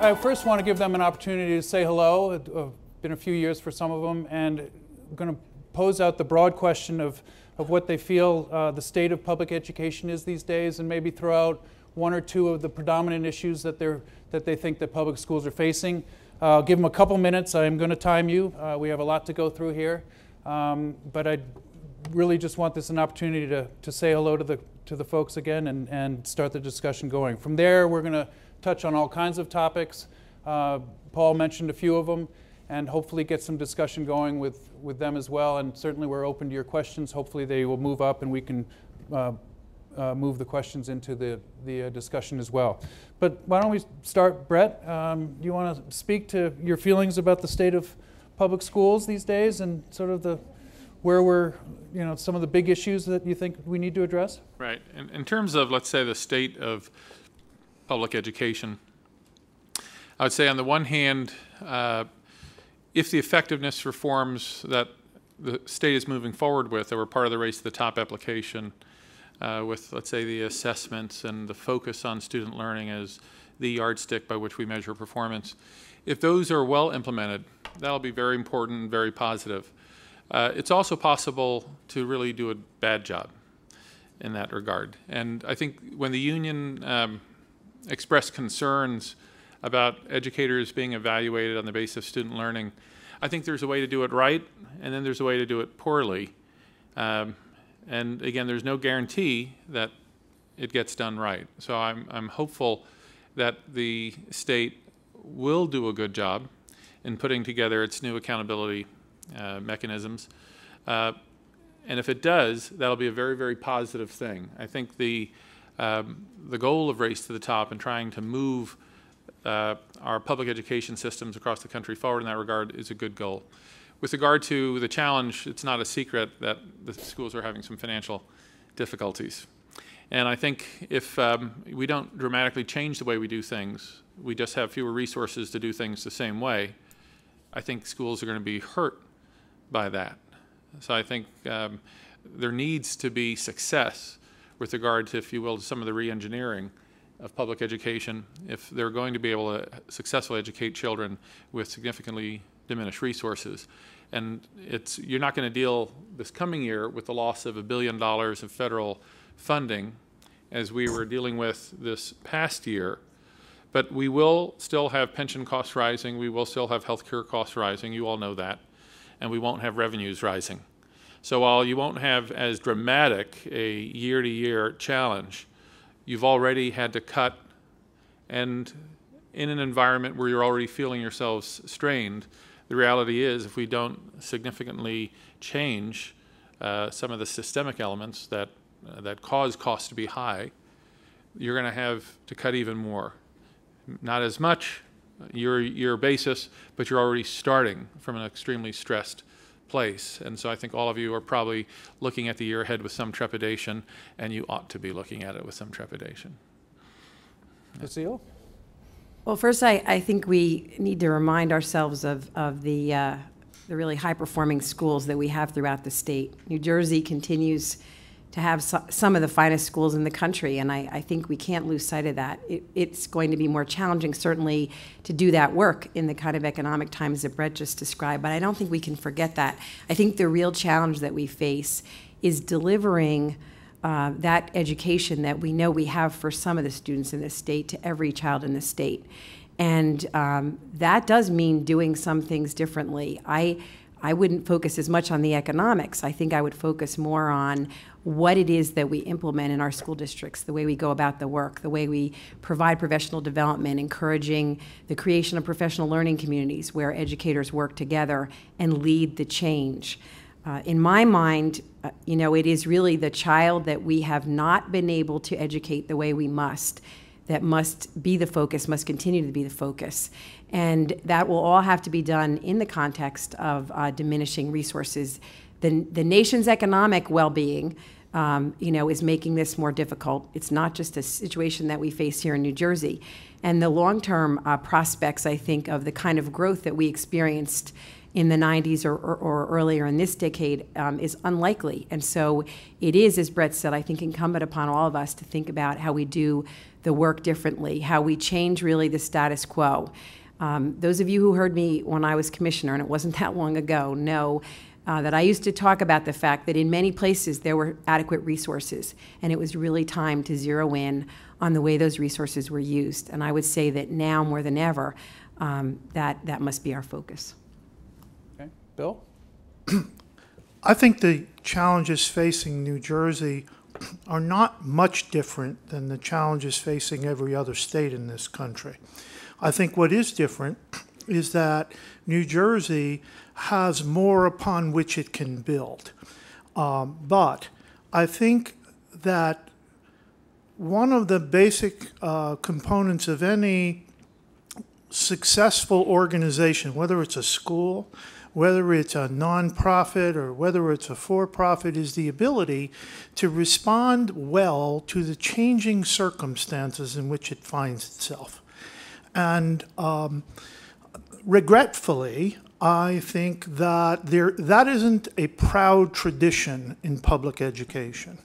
I first want to give them an opportunity to say hello. It's been a few years for some of them, and I'm going to pose out the broad question of what they feel the state of public education is these days, and maybe throw out one or two of the predominant issues that they think that public schools are facing. I'll give them a couple minutes. I'm going to time you. We have a lot to go through here, but I really just want this an opportunity to say hello to the folks again and start the discussion going. From there, we're going to touch on all kinds of topics. Paul mentioned a few of them, and hopefully get some discussion going with them as well. And certainly we're open to your questions. Hopefully they will move up and we can move the questions into the discussion as well. But why don't we start, Bret? Do you want to speak to your feelings about the state of public schools these days and sort of where we're, some of the big issues that you think we need to address? Right. In terms of, let's say, the state of public education, I would say on the one hand, if the effectiveness reforms that the state is moving forward with that were part of the Race to the Top application, with, let's say, the assessments and the focus on student learning as the yardstick by which we measure performance, if those are well implemented, that'll be very important and very positive. It's also possible to really do a bad job in that regard. And I think when the union expressed concerns about educators being evaluated on the basis of student learning, I think there's a way to do it right, and then there's a way to do it poorly. And again, there's no guarantee that it gets done right. So I'm hopeful that the state will do a good job in putting together its new accountability mechanisms. And if it does, that'll be a very, very positive thing. I think the goal of Race to the Top and trying to move our public education systems across the country forward in that regard is a good goal. With regard to the challenge, it's not a secret that the schools are having some financial difficulties. And I think if we don't dramatically change the way we do things, we just have fewer resources to do things the same way, I think schools are going to be hurt by that. So I think there needs to be success with regard to, if you will, some of the re-engineering of public education if they're going to be able to successfully educate children with significantly diminished resources. And you're not going to deal this coming year with the loss of $1 billion of federal funding as we were dealing with this past year, but we will still have pension costs rising, we will still have healthcare costs rising, you all know that, and we won't have revenues rising. So while you won't have as dramatic a year-to-year challenge, you've already had to cut, and in an environment where you're already feeling yourselves strained, the reality is if we don't significantly change some of the systemic elements that cause costs to be high, you're going to have to cut even more. Not as much your basis, but you're already starting from an extremely stressed place. And so I think all of you are probably looking at the year ahead with some trepidation, and you ought to be looking at it with some trepidation. Lucille? Well, first, I think we need to remind ourselves of the really high-performing schools that we have throughout the state. New Jersey continues to have some of the finest schools in the country, and I think we can't lose sight of that. It's going to be more challenging, certainly, to do that work in the kind of economic times that Bret just described, but I don't think we can forget that. I think the real challenge that we face is delivering that education that we know we have for some of the students in the state to every child in the state. And that does mean doing some things differently. I wouldn't focus as much on the economics. I think I would focus more on what it is that we implement in our school districts, the way we go about the work, the way we provide professional development, encouraging the creation of professional learning communities where educators work together and lead the change. In my mind, it is really the child that we have not been able to educate the way we must, that must be the focus, must continue to be the focus. And that will all have to be done in the context of diminishing resources. The nation's economic well-being, is making this more difficult. It's not just a situation that we face here in New Jersey. And the long-term prospects, I think, of the kind of growth that we experienced in the 90s or earlier in this decade is unlikely. And so it is, as Bret said, I think incumbent upon all of us to think about how we do the work differently, how we change really the status quo. Those of you who heard me when I was commissioner, and it wasn't that long ago, know that I used to talk about the fact that in many places there were adequate resources, and it was really time to zero in on the way those resources were used. And I would say that now more than ever, that must be our focus. Okay, Bill? I think the challenges facing New Jersey are not much different than the challenges facing every other state in this country. I think what is different is that New Jersey has more upon which it can build. But I think that one of the basic components of any successful organization, whether it's a school, whether it's a nonprofit, or whether it's a for-profit, is the ability to respond well to the changing circumstances in which it finds itself. And regretfully, I think that that isn't a proud tradition in public education,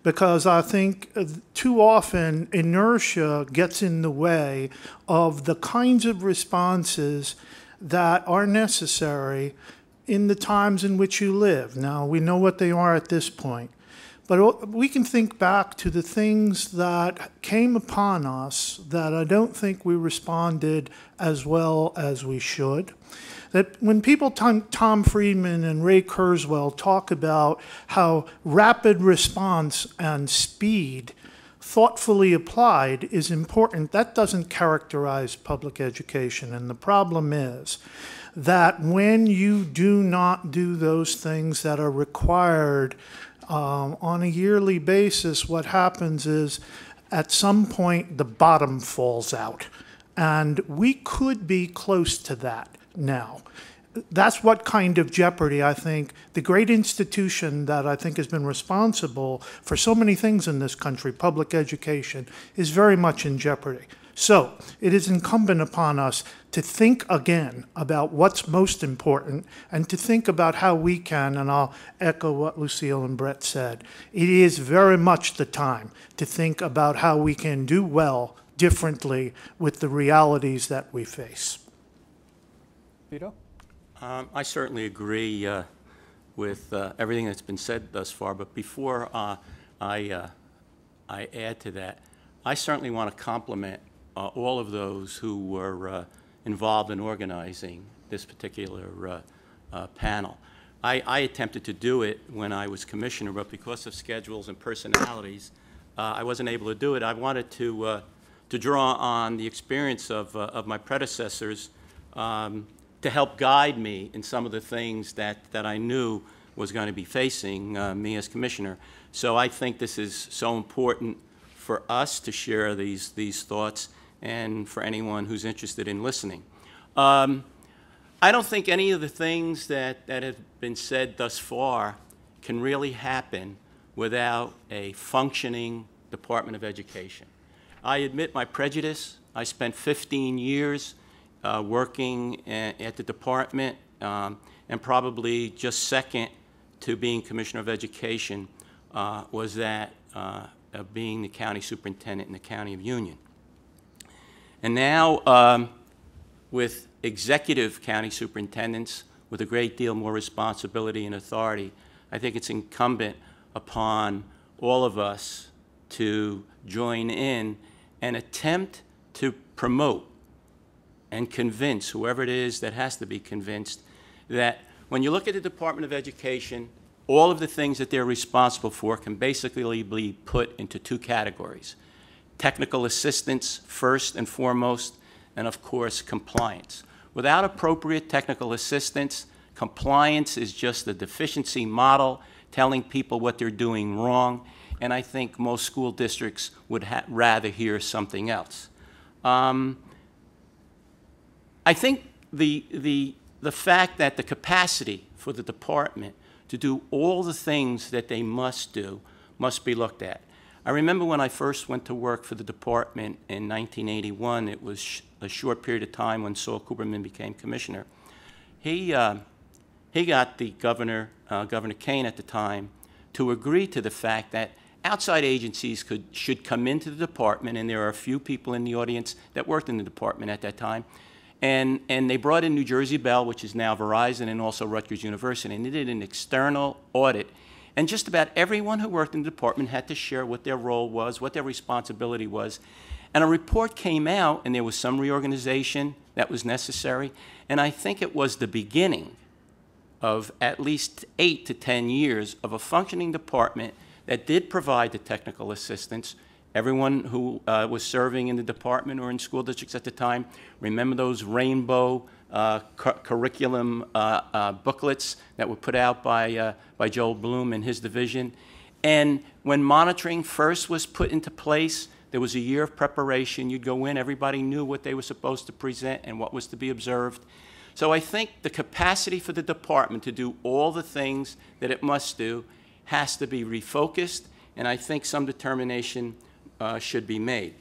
because I think too often inertia gets in the way of the kinds of responses that are necessary in the times in which you live. Now, we know what they are at this point, but we can think back to the things that came upon us that I don't think we responded as well as we should. That when people, Tom Friedman and Ray Kurzweil, talk about how rapid response and speed, thoughtfully applied, is important, that doesn't characterize public education. And the problem is that when you do not do those things that are required on a yearly basis, what happens is at some point the bottom falls out. And we could be close to that now. That's what kind of jeopardy I think the great institution that I think has been responsible for so many things in this country, public education, is very much in jeopardy. So it is incumbent upon us to think again about what's most important and to think about how we can, and I'll echo what Lucille and Bret said, it is very much the time to think about how we can do well differently with the realities that we face. Vito? I certainly agree with everything that's been said thus far, but before I add to that, I certainly want to compliment all of those who were involved in organizing this particular panel. I attempted to do it when I was commissioner, but because of schedules and personalities, I wasn't able to do it. I wanted to draw on the experience of my predecessors to help guide me in some of the things that I knew was going to be facing me as commissioner. So I think this is so important for us to share these thoughts and for anyone who's interested in listening. I don't think any of the things that have been said thus far can really happen without a functioning Department of Education. I admit my prejudice. I spent 15 years working at the department, and probably just second to being Commissioner of Education was that of being the county superintendent in the County of Union. And now with executive county superintendents with a great deal more responsibility and authority, I think it's incumbent upon all of us to join in and attempt to promote and convince whoever it is that has to be convinced that when you look at the Department of Education, all of the things that they're responsible for can basically be put into two categories: technical assistance first and foremost, and of course compliance. Without appropriate technical assistance, compliance is just a deficiency model telling people what they're doing wrong, and I think most school districts would rather hear something else. I think the fact that the capacity for the department to do all the things that they must do must be looked at. I remember when I first went to work for the department in 1981, it was a short period of time when Saul Kuberman became commissioner. he got the governor, Governor Kane at the time, to agree to the fact that outside agencies should come into the department, and there are a few people in the audience that worked in the department at that time, and they brought in New Jersey Bell, which is now Verizon, and also Rutgers University, and they did an external audit, and just about everyone who worked in the department had to share what their role was, what their responsibility was, and a report came out, and there was some reorganization that was necessary, and I think it was the beginning of at least 8 to 10 years of a functioning department that did provide the technical assistance. Everyone who was serving in the department or in school districts at the time, remember those rainbow curriculum booklets that were put out by Joel Bloom and his division. And when monitoring first was put into place, there was a year of preparation. You'd go in, everybody knew what they were supposed to present and what was to be observed. So I think the capacity for the department to do all the things that it must do has to be refocused, and I think some determination should be made.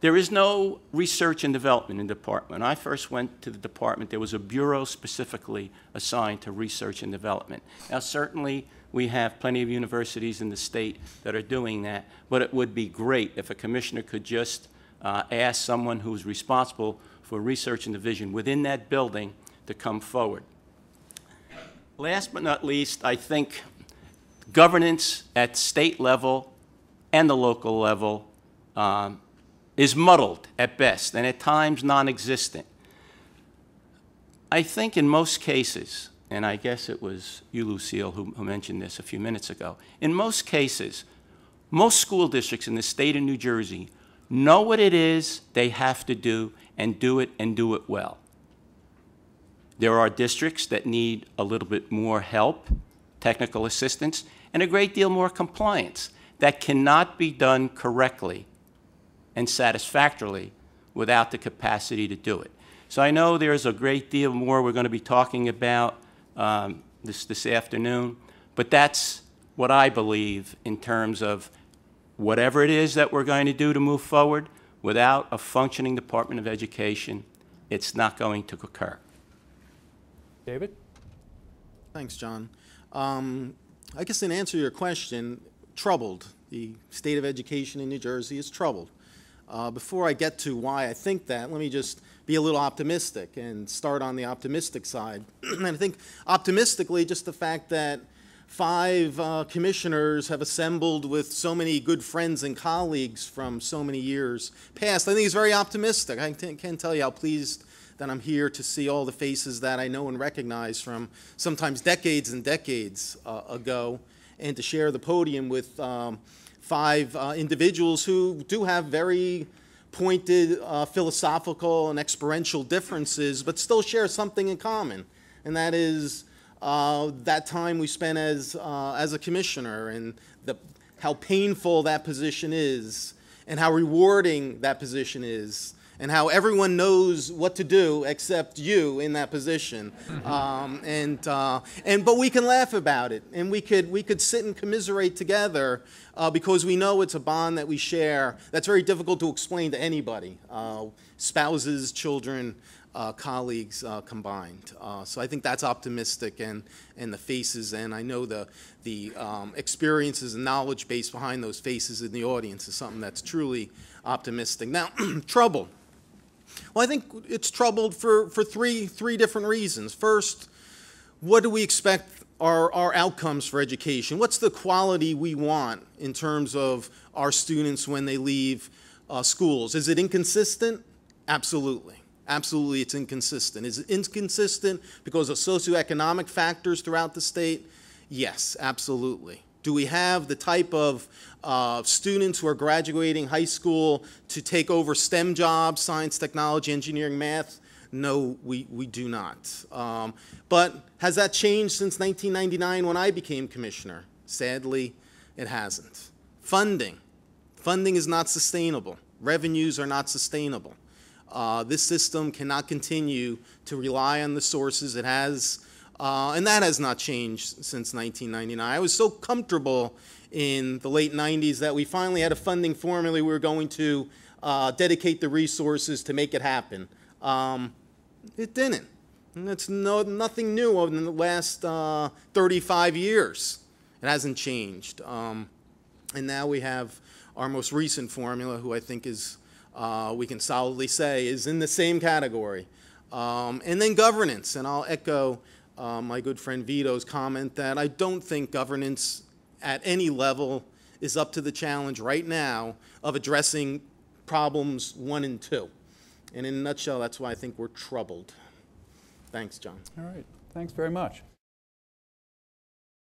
There is no research and development in the department. When I first went to the department, there was a bureau specifically assigned to research and development. Now, certainly, we have plenty of universities in the state that are doing that, but it would be great if a commissioner could just ask someone who's responsible for research and division within that building to come forward. Last but not least, I think governance at state level and the local level is muddled at best, and at times non-existent. I think in most cases, and I guess it was you, Lucille, who mentioned this a few minutes ago, in most cases, most school districts in the state of New Jersey know what it is they have to do and do it well. There are districts that need a little bit more help, technical assistance, and a great deal more compliance that cannot be done correctly and satisfactorily without the capacity to do it. So I know there's a great deal more we're going to be talking about this afternoon, but that's what I believe in terms of whatever it is that we're going to do to move forward. Without a functioning Department of Education, it's not going to occur. David? Thanks, John. I guess in answer to your question, troubled. The state of education in New Jersey is troubled. Before I get to why I think that, let me just be a little optimistic and start on the optimistic side. And I think optimistically, just the fact that 5 commissioners have assembled with so many good friends and colleagues from so many years past, I think is very optimistic. I can't tell you how pleased that I'm here to see all the faces that I know and recognize from sometimes decades and decades ago, and to share the podium with 5 individuals who do have very pointed philosophical and experiential differences, but still share something in common, and that is that time we spent as a commissioner, and how painful that position is, and how rewarding that position is, and how everyone knows what to do except you in that position. But we can laugh about it, and we could sit and commiserate together because we know it's a bond that we share that's very difficult to explain to anybody, spouses, children, colleagues combined. So I think that's optimistic, and the faces, and I know the experiences and knowledge base behind those faces in the audience is something that's truly optimistic. Now, trouble. Well, I think it's troubled for three different reasons. First, what do we expect are outcomes for education? What's the quality we want in terms of our students when they leave schools? Is it inconsistent? Absolutely. Absolutely, it's inconsistent. Is it inconsistent because of socioeconomic factors throughout the state? Yes, absolutely. Do we have the type of students who are graduating high school to take over STEM jobs, science, technology, engineering, math? No, we do not. But has that changed since 1999 when I became commissioner? Sadly, it hasn't. Funding. Funding is not sustainable. Revenues are not sustainable. This system cannot continue to rely on the sources it has, and that has not changed since 1999. I was so comfortable in the late 90s that we finally had a funding formula we were going to dedicate the resources to make it happen. It didn't. And it's nothing new in the last 35 years. It hasn't changed. And now we have our most recent formula, who I think is, we can solidly say, is in the same category. And then governance, and I'll echo my good friend Vito's comment that I don't think governance at any level is up to the challenge right now of addressing problems 1 and 2. And in a nutshell, that's why I think we're troubled. Thanks, John. All right. Thanks very much.